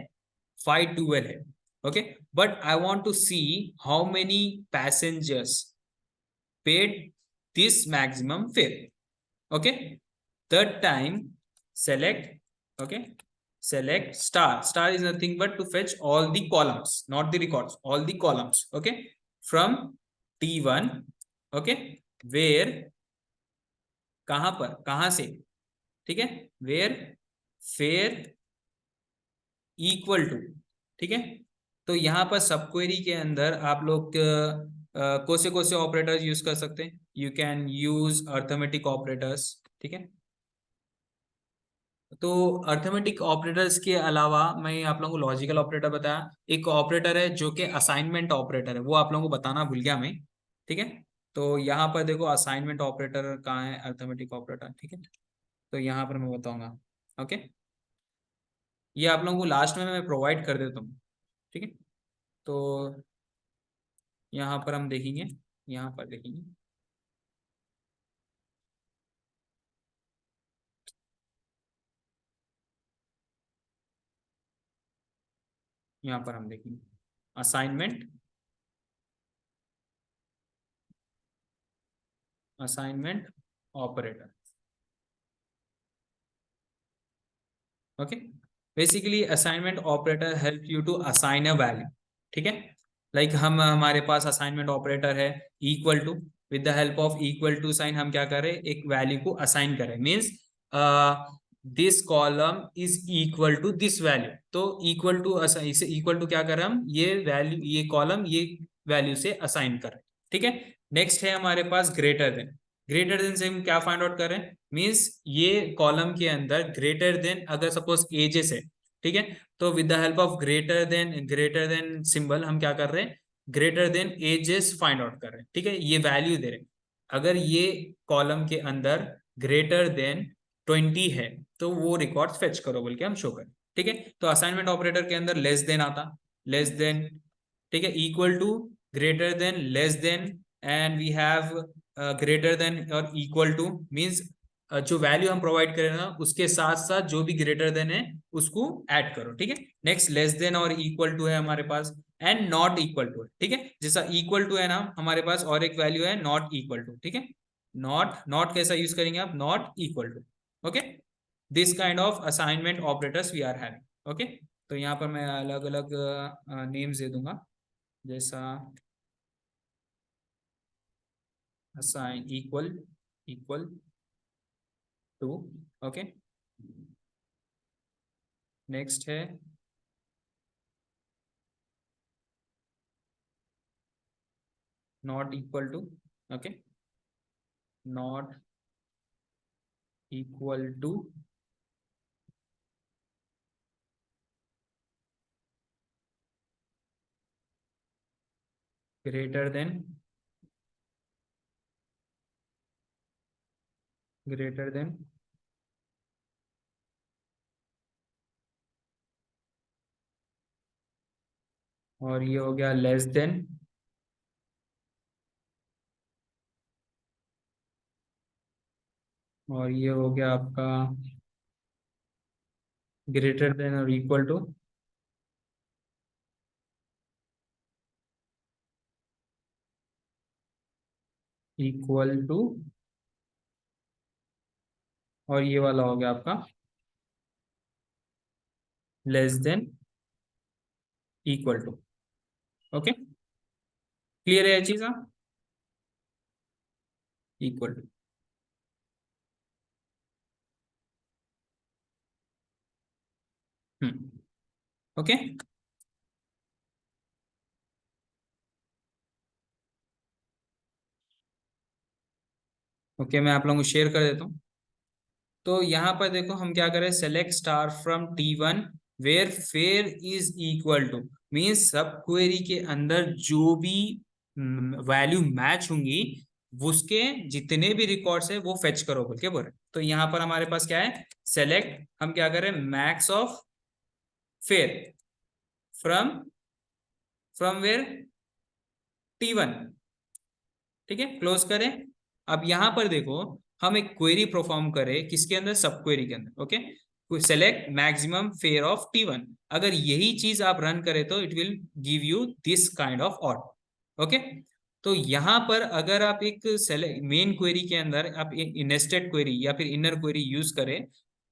512 है, ओके, but I want to see how many passengers paid this maximum fare, okay, that time select, okay, select star is nothing but to fetch all the columns, not the records, all the columns, okay, from T1, okay, where, कहां पर, कहां से, ठीक है, where fare equal to, ठीक है। तो यहाँ पर सब क्वेरी के अंदर आप लोग कौन से ऑपरेटर्स यूज कर सकते हैं, you can use arithmetic operators, ठीक है। तो अर्थमेटिक ऑपरेटर्स के अलावा मैं आप लोगों को लॉजिकल ऑपरेटर बताया, एक ऑपरेटर है जो कि असाइनमेंट ऑपरेटर है, वो आप लोगों को बताना भूल गया मैं, ठीक है। तो यहाँ पर देखो असाइनमेंट ऑपरेटर कहाँ है, अर्थमेटिक ऑपरेटर, ठीक है। तो यहाँ पर मैं बताऊंगा, ओके। ये आप लोगों को लास्ट में मैं प्रोवाइड कर देता हूँ, ठीक है। तो यहाँ पर हम देखेंगे, यहाँ पर देखेंगे, यहाँ पर हम देखेंगे assignment, assignment operator, okay. Basically assignment operator help you to assign a value, ठीक है। लाइक हम हमारे पास असाइनमेंट ऑपरेटर है equal to, with the help of equal to sign हम क्या करें, एक वैल्यू को असाइन करें, means this column is equal to this value. तो इक्वल टू, इसे इक्वल टू क्या करें हम, ये वैल्यू, ये कॉलम ये वैल्यू से असाइन करें, ठीक है। नेक्स्ट है हमारे पास ग्रेटर देन। ग्रेटर देन से हम क्या फाइंड आउट करें, मीन्स ये कॉलम के अंदर ग्रेटर देन अगर सपोज एजेस है, ठीक है, तो with the help of greater than symbol हम क्या कर रहे हैं, greater than ages find out कर रहे हैं, ठीक है। ये वैल्यू दे रहे हैं, अगर ये कॉलम के अंदर ग्रेटर देन 20 है तो वो रिकॉर्ड फेच करो बोल के हम शो करें, ठीक है। तो असाइनमेंट ऑपरेटर के अंदर लेस देन आता, लेस देन, ठीक है, equal to, greater than, less than, and we have greater than और इक्वल टू, मीन्स जो वैल्यू हम प्रोवाइड करें ना उसके साथ साथ जो भी ग्रेटर देन है उसको ऐड करो, ठीक है। नेक्स्ट लेस देन और इक्वल टू है हमारे पास, एंड नॉट इक्वल टू है, ठीक है। जैसा इक्वल टू है ना हमारे पास, और एक वैल्यू है नॉट इक्वल टू, ठीक है। नॉट, नॉट कैसा यूज करेंगे आप, not equal to, okay. This kind of assignment operators we are having, okay. तो यहाँ पर मैं अलग अलग नेम्स दे दूंगा, जैसा assign, equal, equal to, okay. Next है not equal to, okay, not equal to, greater than, greater than, और ये हो गया लेस देन, और ये हो गया आपका ग्रेटर देन और इक्वल टू, इक्वल टू, और ये वाला हो गया आपका less than, equal to, okay. Clear है ये चीज, इक्वल टू, ओके। ओके मैं आप लोगों को शेयर कर देता हूँ। तो यहाँ पर देखो हम क्या करें, select star from T1 where fare is equal to, means sub query के अंदर जो भी वैल्यू मैच होंगी उसके जितने भी रिकॉर्ड्स है वो फेच करो बोल के बोल रहे। तो यहाँ पर हमारे पास क्या है, सेलेक्ट, हम क्या करें, max of fare from, from where, T1, ठीक है, क्लोज करें। अब यहां पर देखो हम एक क्वेरी परफॉर्म करें किसके अंदर, सब क्वेरी के अंदर, okay. Select maximum fair of T1, अगर यही चीज आप रन करें तो it will give you this kind of order, okay. तो यहां पर अगर आप एक मेन क्वेरी के अंदर आप नेस्टेड क्वेरी या फिर इनर क्वेरी यूज करें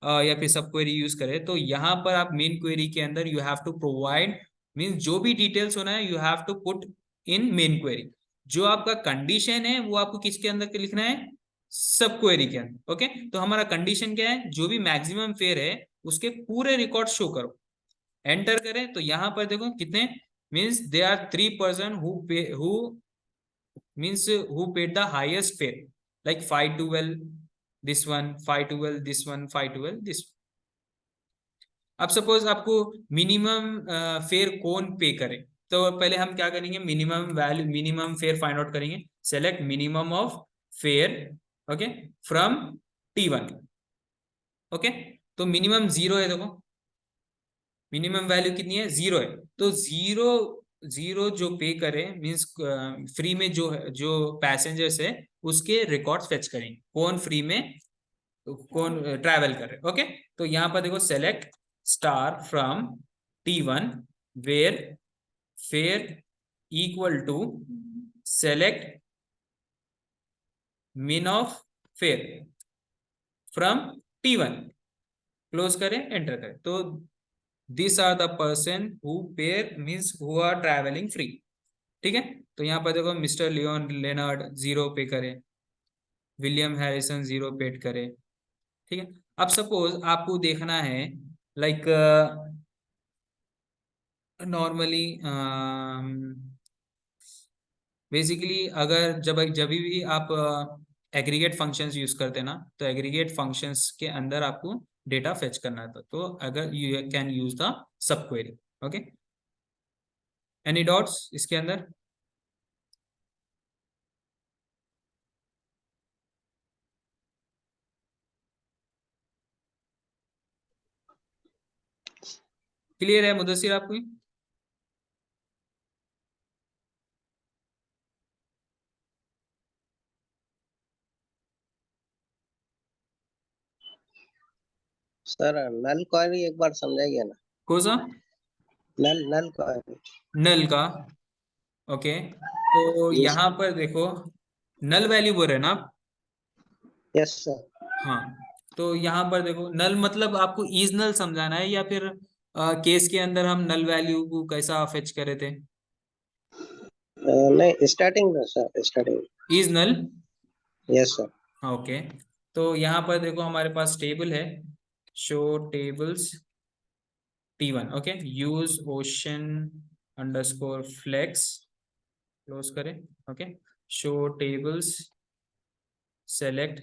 या फिर सब क्वेरी यूज करें, तो यहाँ पर आप मेन क्वेरी के अंदर you have to provide, means जो भी डिटेल्स होना है you have to put in main query. जो आपका कंडीशन है वो आपको किसके अंदर के लिखना है, सब क्वेरी के अंदर, ओके। तो हमारा कंडीशन क्या है, जो भी मैक्सिमम फेयर है उसके पूरे रिकॉर्ड शो करो। एंटर करें तो यहां पर देखो कितने, means they are 3 person who means who paid the highest fare, like 512 this one, 512 this one, 512 this. अब सपोज आपको मिनिमम फेयर कौन पे करे, तो पहले हम क्या करेंगे, minimum value, minimum fare find out करेंगे। select minimum of fare, okay, from T1, okay। तो मिनिमम 0 है, देखो मिनिमम वैल्यू कितनी है, 0 है। तो 0 जो पे करे मीन्स फ्री में जो पैसेंजर्स है उसके रिकॉर्ड्स फेच करेंगे, कौन फ्री में कौन ट्रैवल कर रहे, ओके। तो यहाँ पर देखो select star from T1 where fare equal to select min of fare from T1, close करें, एंटर करें। तो this are the person who pair means who are travelling free, ठीक है। तो यहाँ पर देखो मिस्टर लियोन लेनार्ड 0 पे करे, विलियम हैरिसन 0 पेड करे, ठीक है। अब सपोज आपको देखना है लाइक नॉर्मली बेसिकली अगर जब भी आप एग्रीगेट फंक्शंस यूज करते हैं ना, तो एग्रीगेट फंक्शंस के अंदर आपको डेटा फेच करना था, तो अगर you can use the sub query, okay. Any doubts इसके अंदर? क्लियर है मुदस्सिर आपको? सर नल क्वेरी एक बार समझाइए ना। कौन सा? नल नल क्वेरी। नल का, ओके। तो यस यहाँ पर देखो नल वैल्यू बोल रहे हैं ना आप? Yes sir. हाँ, तो यहाँ पर देखो नल मतलब आपको इज नल समझाना है या फिर केस के अंदर हम नल वैल्यू को कैसा फेच करे थे? नहीं स्टार्टिंग में sir, starting. Is null, yes sir. Okay. तो यहाँ पर देखो हमारे पास टेबल है, show tables T1, okay. Use ocean underscore flex, close करें, okay. Show tables select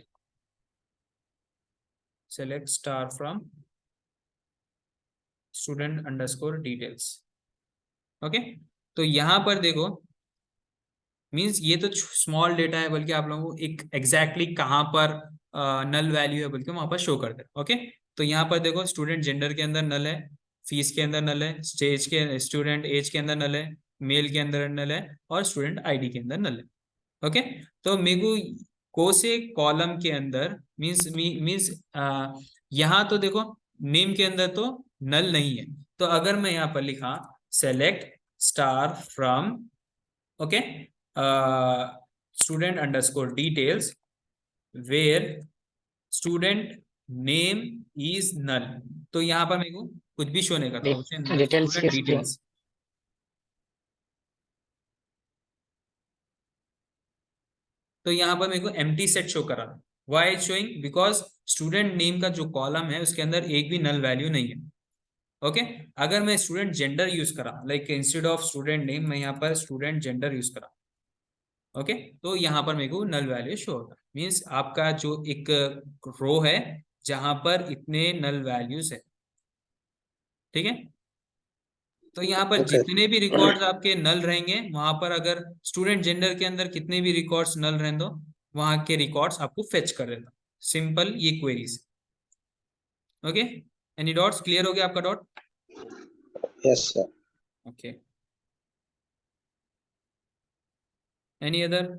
star from student underscore details, okay. तो यहाँ पर देखो मींस ये तो स्मॉल डेटा है, बल्कि आप लोगों को एक एग्जैक्टली कहाँ पर नल वैल्यू है बल्कि वहां पर शो कर दे, ओके। तो यहाँ पर देखो स्टूडेंट जेंडर के अंदर नल है, फीस के अंदर नल है, स्टेज के स्टूडेंट एज के अंदर नल है, मेल के अंदर नल है, और स्टूडेंट आईडी के अंदर नल है, ओके। तो मेरे को से कॉलम के अंदर मींस यहाँ तो देखो नेम के अंदर तो नल नहीं है, तो अगर मैं यहाँ पर लिखा select star from, okay, student underscore details where student name is null, तो यहाँ पर मेरे को कुछ भी शो नहीं करता, डिटेल्स स्टूडेंट किस डिटेल्स। तो यहाँ पर मेरे को एम्प्टी सेट शो करा, why showing, because student name का जो कॉलम है उसके अंदर एक भी नल वैल्यू नहीं है, ओके। अगर मैं स्टूडेंट जेंडर यूज करा, like instead of student name मैं यहाँ पर स्टूडेंट जेंडर यूज करा, ओके, तो यहाँ पर मेरे को नल वैल्यू शो होता है। मीन्स आपका जो एक रो है जहां पर इतने नल वैल्यूज है, ठीक है। तो यहाँ पर ओके। जितने भी रिकॉर्ड्स आपके नल रहेंगे, वहां पर अगर स्टूडेंट जेंडर के अंदर कितने भी रिकॉर्ड्स नल रहें दो, वहां के रिकॉर्ड्स आपको फेच कर देता, सिंपल ये queries, okay. Any dots? Clear हो गया आपका dot? Yes sir. Okay, any other?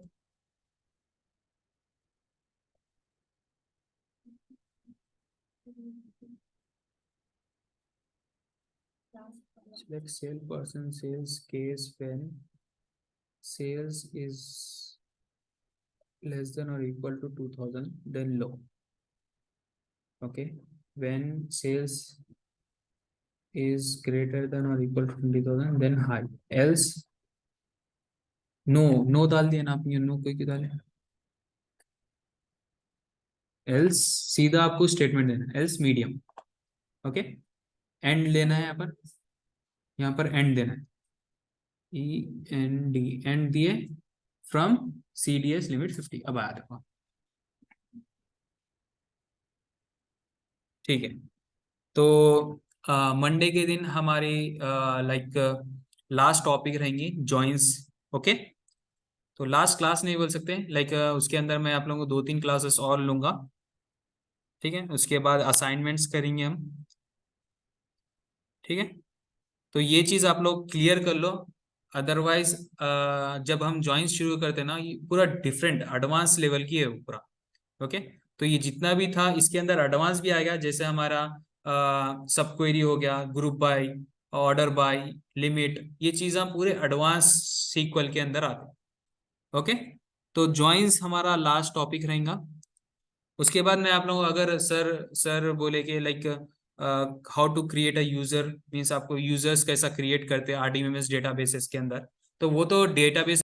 Select sale person sales case when sales is less than or equal to 2000, then low, okay. When sales is greater than or equal to 20,000, then high, else no डाल दिया ना आपने, no कोई की डाले, else सीधा आपको statement देना, एल्स मीडियम, ओके। एंड लेना है यहाँ पर एंड देना है, END, एंड दिए फ्रॉम CDS लिमिट 50, अब आया देखो, ठीक है। तो मंडे के दिन हमारी लाइक लास्ट टॉपिक रहेंगी जॉइंस, ओके। तो लास्ट क्लास नहीं बोल सकते, लाइक उसके अंदर मैं आप लोगों को 2-3 क्लासेस और लूंगा, ठीक है। उसके बाद असाइनमेंट्स करेंगे हम, ठीक है। तो ये चीज आप लोग क्लियर कर लो, अदरवाइज जब हम ज्वाइन शुरू करते हैं ना, ये पूरा डिफरेंट एडवांस लेवल की है वो पूरा, ओके। तो ये जितना भी था इसके अंदर एडवांस भी आएगा, जैसे हमारा सब क्वेरी हो गया, group by, order by, limit, ये चीज़ें पूरे एडवांस सीक्वल के अंदर आते हैं, ओके। तो ज्वाइंस हमारा लास्ट टॉपिक रहेगा। उसके बाद मैं आप लोगों को, अगर सर बोले कि like how to create a user, means आपको यूजर्स कैसा क्रिएट करते हैं आरडीएमएस डेटाबेसेस के अंदर, तो वो तो डेटाबेस